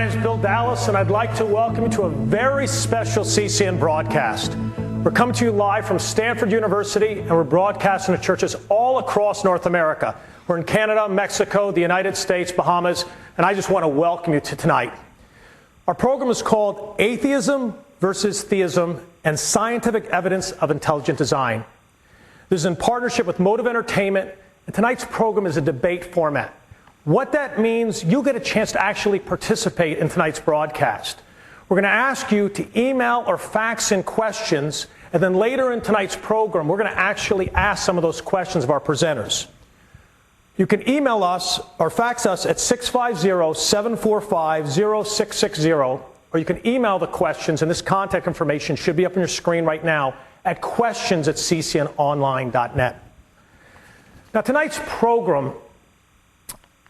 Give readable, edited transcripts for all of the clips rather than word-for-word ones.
name is Bill Dallas, and I'd like to welcome you to a very special CCN broadcast. We're coming to you live from Stanford University, and we're broadcasting to churches all across North America. We're in Canada, Mexico, the United States, Bahamas, and I just want to welcome you to tonight. Our program is called Atheism versus Theism and Scientific Evidence of Intelligent Design. This is in partnership with Motive Entertainment, and tonight's program is a debate format. What that means, you'll get a chance to actually participate in tonight's broadcast. We're going to ask you to email or fax in questions, and then later in tonight's program, we're going to actually ask some of those questions of our presenters. You can email us or fax us at 650-745-0660, or you can email the questions, and this contact information should be up on your screen right now at questions@ccnonline.net. Now, tonight's program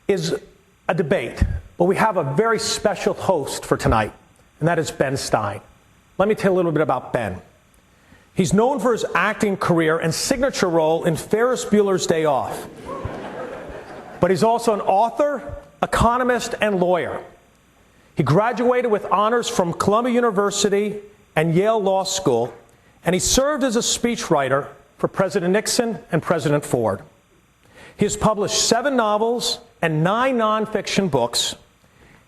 is a debate, but we have a very special host for tonight, and that is Ben Stein. Let me tell you a little bit about Ben. He's known for his acting career and signature role in Ferris Bueller's Day Off. But he's also an author, economist, and lawyer. He graduated with honors from Columbia University and Yale Law School, and he served as a speechwriter for President Nixon and President Ford. He has published 7 novels and 9 nonfiction books.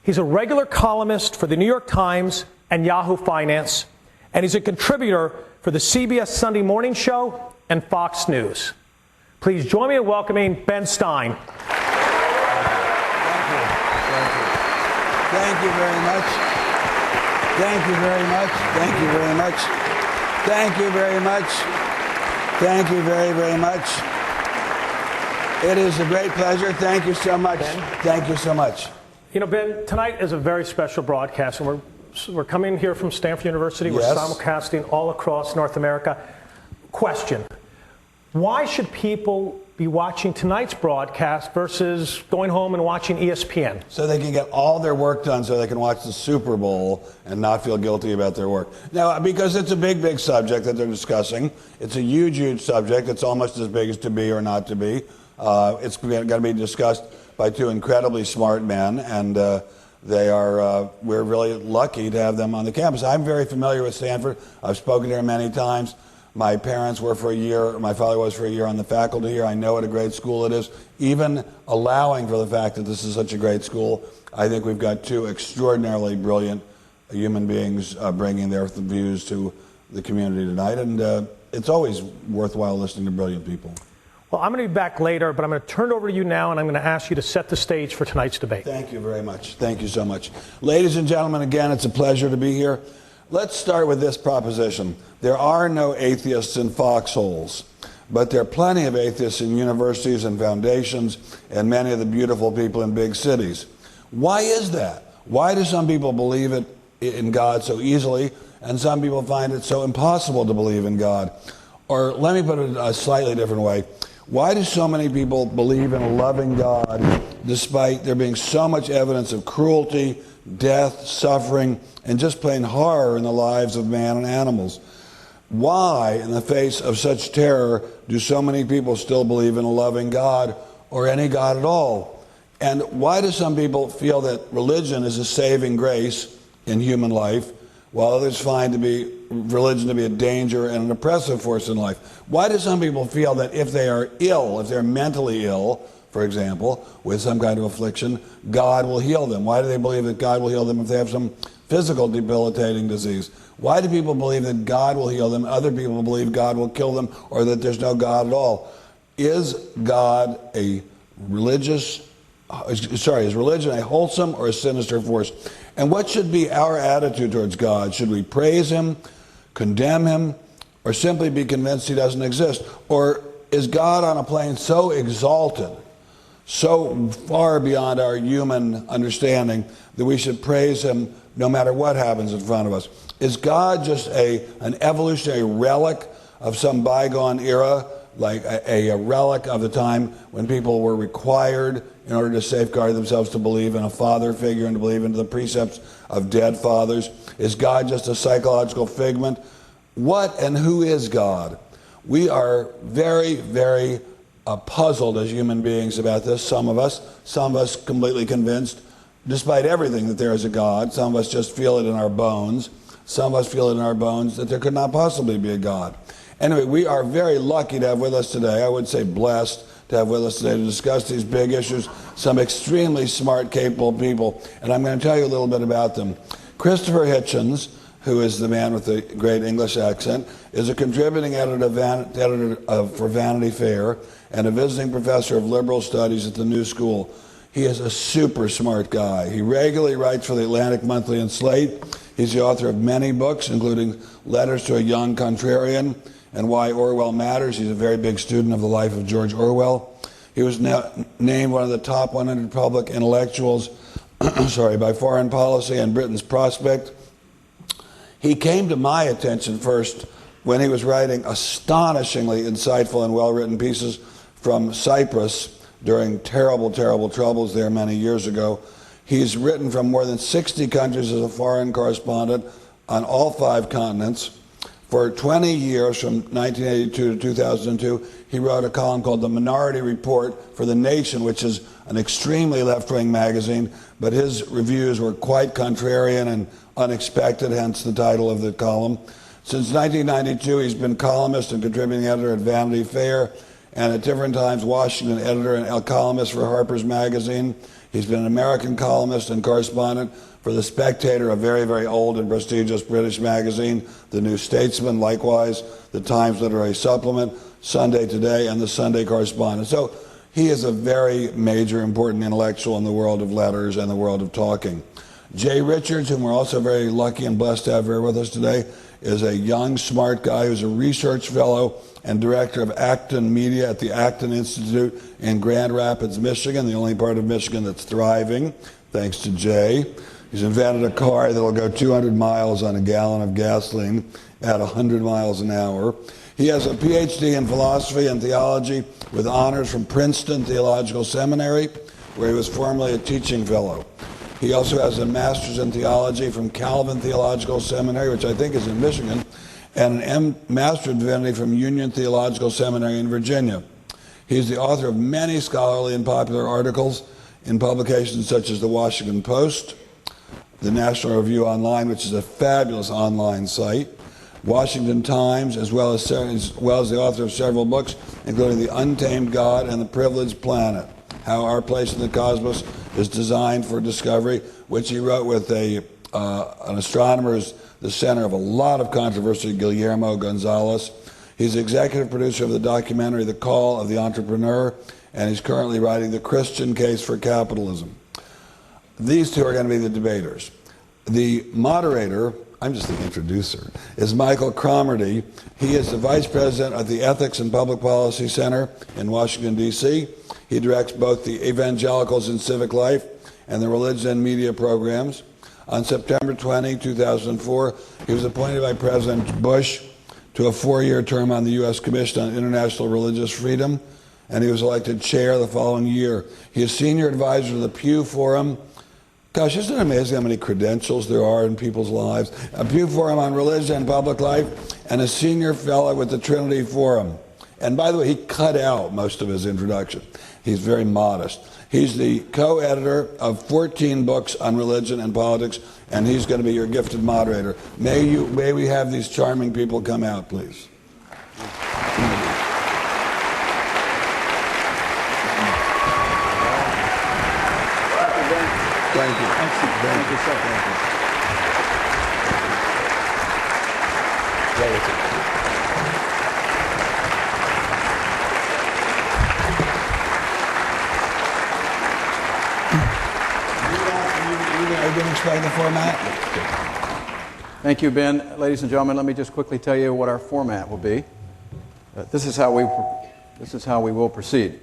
He's a regular columnist for the New York Times and Yahoo Finance, and he's a contributor for the CBS Sunday Morning Show and Fox News. Please join me in welcoming Ben Stein. Thank you very much. Thank you very much. Thank you very much. Thank you very much. Thank you very, very much. It is a great pleasure. Thank you so much. Ben? Thank you so much. You know, Ben, tonight is a very special broadcast, and we're coming here from Stanford University. Yes. We're simulcasting all across North America. Question: why should people be watching tonight's broadcast versus going home and watching ESPN? So they can get all their work done so they can watch the Super Bowl and not feel guilty about their work. Now, because it's a big, big subject that they're discussing, it's a huge, huge subject. It's almost as big as to be or not to be. It's going to be discussed by 2 incredibly smart men, and we're really lucky to have them on the campus. I'm very familiar with Stanford. I've spoken here many times. My parents were for a year, my father was for a year on the faculty here. I know what a great school it is. Even allowing for the fact that this is such a great school, I think we've got 2 extraordinarily brilliant human beings bringing their views to the community tonight, and it's always worthwhile listening to brilliant people. Well, I'm going to be back later, but I'm going to turn it over to you now, and I'm going to ask you to set the stage for tonight's debate. Thank you very much. Thank you so much. Ladies and gentlemen, again, it's a pleasure to be here. Let's start with this proposition. There are no atheists in foxholes, but there are plenty of atheists in universities and foundations and many of the beautiful people in big cities. Why is that? Why do some people believe in God so easily, and some people find it so impossible to believe in God? Or let me put it a slightly different way. Why do so many people believe in a loving God despite there being so much evidence of cruelty, death, suffering, and just plain horror in the lives of man and animals? Why, in the face of such terror, do so many people still believe in a loving God or any God at all? And why do some people feel that religion is a saving grace in human life, while others find religion to be a danger and an oppressive force in life? Why do some people feel that if they are ill, if they're mentally ill, for example, with some kind of affliction, God will heal them? Why do they believe that God will heal them if they have some physical debilitating disease? Why do people believe that God will heal them? Other people believe God will kill them, or that there's no God at all. Is religion a wholesome or a sinister force? And what should be our attitude towards God? Should we praise him, condemn him, or simply be convinced he doesn't exist? Or is God on a plane so exalted, so far beyond our human understanding, that we should praise him no matter what happens in front of us? Is God just an evolutionary relic of some bygone era, like a relic of the time when people were required, in order to safeguard themselves, to believe in a father figure and to believe into the precepts of dead fathers? Is God just a psychological figment? What and who is God? We are very, very puzzled as human beings about this, some of us completely convinced, despite everything, that there is a God. Some of us just feel it in our bones. Some of us feel it in our bones that there could not possibly be a God. Anyway, we are very lucky to have with us today, I would say blessed to have with us today to discuss these big issues, some extremely smart, capable people, and I'm going to tell you a little bit about them. Christopher Hitchens, who is the man with the great English accent, is a contributing editor for Vanity Fair and a visiting professor of liberal studies at the New School. He is a super smart guy. He regularly writes for the Atlantic Monthly and Slate. He's the author of many books, including Letters to a Young Contrarian and Why Orwell Matters. He's a very big student of the life of George Orwell. He was named one of the top 100 public intellectuals by Foreign Policy and Britain's Prospect. He came to my attention first when he was writing astonishingly insightful and well-written pieces from Cyprus during terrible, terrible troubles there many years ago. He's written from more than 60 countries as a foreign correspondent on all 5 continents. For 20 years, from 1982 to 2002, he wrote a column called The Minority Report for The Nation, which is an extremely left-wing magazine, but his reviews were quite contrarian and unexpected, hence the title of the column. Since 1992, he's been columnist and contributing editor at Vanity Fair, and at different times Washington editor and columnist for Harper's Magazine. He's been an American columnist and correspondent for The Spectator, a very, very old and prestigious British magazine, The New Statesman, likewise, the Times Literary Supplement, Sunday Today, and the Sunday Correspondent. So he is a very major, important intellectual in the world of letters and the world of talking. Jay Richards, whom we're also very lucky and blessed to have here with us today, is a young, smart guy who's a research fellow and director of Acton Media at the Acton Institute in Grand Rapids, Michigan, the only part of Michigan that's thriving, thanks to Jay. He's invented a car that'll go 200 miles on a gallon of gasoline at 100 miles an hour. He has a PhD in philosophy and theology with honors from Princeton Theological Seminary, where he was formerly a teaching fellow. He also has a master's in theology from Calvin Theological Seminary, which I think is in Michigan, and an Master of Divinity from Union Theological Seminary in Virginia. He's the author of many scholarly and popular articles in publications such as the Washington Post, the National Review Online, which is a fabulous online site, Washington Times, as well as the author of several books, including The Untamed God and The Privileged Planet, How Our Place in the Cosmos is Designed for Discovery, which he wrote with an astronomer who's the center of a lot of controversy, Guillermo Gonzalez. He's executive producer of the documentary The Call of the Entrepreneur, and he's currently writing The Christian Case for Capitalism. These two are going to be the debaters. The moderator, I'm just the introducer, is Michael Cromartie. He is the vice president of the Ethics and Public Policy Center in Washington, D.C. He directs both the Evangelicals in Civic Life and the Religion and Media programs. On September 20, 2004, he was appointed by President Bush to a 4-year term on the U.S. Commission on International Religious Freedom, and he was elected chair the following year. He is senior advisor to the Pew Forum. Gosh, isn't it amazing how many credentials there are in people's lives? A Pew Forum on Religion and Public Life, and a senior fellow with the Trinity Forum. And by the way, he cut out most of his introduction. He's very modest. He's the co-editor of 14 books on religion and politics, and he's going to be your gifted moderator. May we have these charming people come out, please. Thank you. Thank you, sir. Thank you. Are you going to explain the format? Thank you, Ben. Ladies and gentlemen, let me just quickly tell you what our format will be. This is how we will proceed.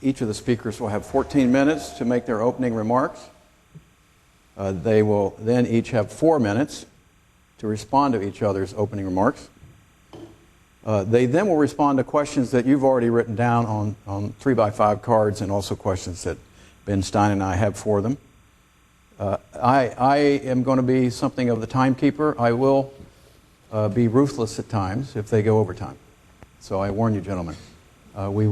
Each of the speakers will have 14 minutes to make their opening remarks. They will then each have 4 minutes to respond to each other's opening remarks. They then will respond to questions that you've already written down on 3x5 cards, and also questions that Ben Stein and I have for them. I am going to be something of the timekeeper. I will be ruthless at times if they go over time. So I warn you, gentlemen, we